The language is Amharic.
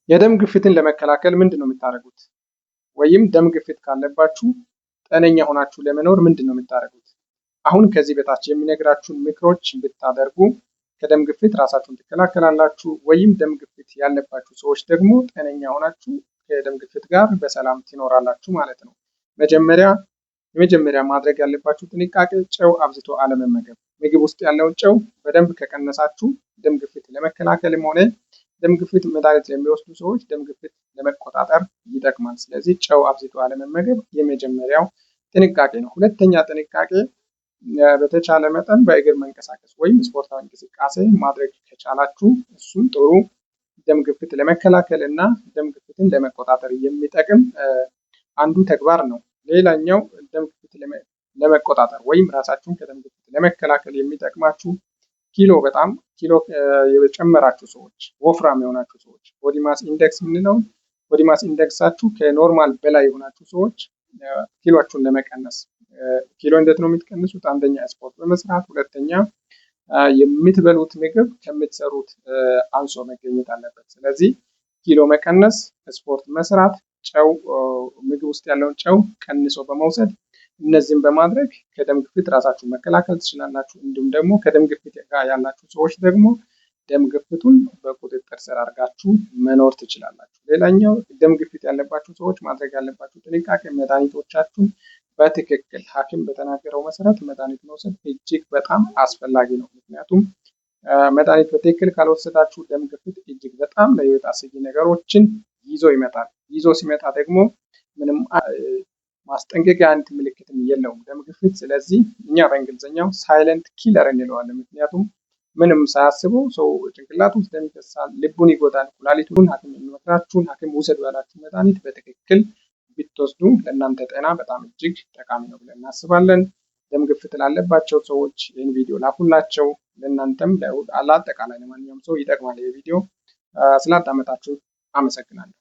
የደም ግፊትን ለመከላከል ምንድነው የምታደርጉት? ወይም ደም ግፊት ካለባችሁ ጤነኛ ሆናችሁ ለመኖር ምንድነው የምታደርጉት? አሁን ከዚህ በታች የሚነግራችሁን ምክሮች ብታደርጉ ከደም ግፊት ራሳችሁን ትከላከላላችሁ። ወይም ደም ግፊት ያለባችሁ ሰዎች ደግሞ ጤነኛ ሆናችሁ ከደም ግፊት ጋር በሰላም ትኖራላችሁ ማለት ነው። የመጀመሪያ ማድረግ ያለባችሁ ጥንቃቄ ጨው አብዝቶ አለመመገብ። ምግብ ውስጥ ያለውን ጨው በደንብ ከቀነሳችሁ ደም ግፊት ለመከላከልም ሆነ ደም ግፊት መድኃኒት ለሚወስዱ ሰዎች ደም ግፊት ለመቆጣጠር ይጠቅማል። ስለዚህ ጨው አብዝቶ አለመመገብ የመጀመሪያው ጥንቃቄ ነው። ሁለተኛ ጥንቃቄ በተቻለ መጠን በእግር መንቀሳቀስ ወይም ስፖርታዊ እንቅስቃሴ ማድረግ ከቻላችሁ እሱም ጥሩ ደም ግፊት ለመከላከል እና ደም ግፊትን ለመቆጣጠር የሚጠቅም አንዱ ተግባር ነው። ሌላኛው ደም ግፊት ለመቆጣጠር ወይም ራሳችሁን ከደም ግፊት ለመከላከል የሚጠቅማችሁ ኪሎ የጨመራችሁ ሰዎች፣ ወፍራም የሆናችሁ ሰዎች፣ ቦዲ ማስ ኢንዴክስ የምንለው ቦዲ ማስ ኢንዴክሳችሁ ከኖርማል በላይ የሆናችሁ ሰዎች ኪሎአችሁን ለመቀነስ ኪሎ እንዴት ነው የምትቀንሱት? አንደኛ ስፖርት በመስራት፣ ሁለተኛ የምትበሉት ምግብ ከምትሰሩት አንሶ መገኘት አለበት። ስለዚህ ኪሎ መቀነስ፣ ስፖርት መስራት፣ ምግብ ውስጥ ያለውን ጨው ቀንሶ በመውሰድ እነዚህን በማድረግ ከደም ግፊት ራሳችሁን መከላከል ትችላላችሁ። እንዲሁም ደግሞ ከደም ግፊት ጋር ያላችሁ ሰዎች ደግሞ ደም ግፊቱን በቁጥጥር ስር አድርጋችሁ መኖር ትችላላችሁ። ሌላኛው ደም ግፊት ያለባችሁ ሰዎች ማድረግ ያለባችሁ ጥንቃቄ መድኃኒቶቻችሁን በትክክል ሐኪም በተናገረው መሰረት መድኃኒት መውሰድ እጅግ በጣም አስፈላጊ ነው። ምክንያቱም መድኃኒት በትክክል ካልወሰዳችሁ ደም ግፊት እጅግ በጣም ለህይወት አስጊ ነገሮችን ይዞ ይመጣል። ይዞ ሲመጣ ደግሞ ምንም ማስጠንቀቂያ አይነት ምልክትም የለውም ደም ግፊት። ስለዚህ እኛ በእንግሊዝኛው ሳይለንት ኪለር እንለዋለን። ምክንያቱም ምንም ሳያስቡ ሰው ጭንቅላቱ ውስጥ ደም ይፈሳል፣ ልቡን ይጎዳል፣ ኩላሊቱን ሐኪም የሚመክራችሁን ሐኪም ውሰዱ ያላችሁ መድኃኒት በትክክል ብትወስዱ ለእናንተ ጤና በጣም እጅግ ጠቃሚ ነው ብለን እናስባለን። ደም ግፊት ላለባቸው ሰዎች ይህን ቪዲዮ ላኩላቸው። ለእናንተም ለአጠቃላይ ለማንኛውም ሰው ይጠቅማል ይህ ቪዲዮ። ስላዳመጣችሁ አመሰግናለሁ።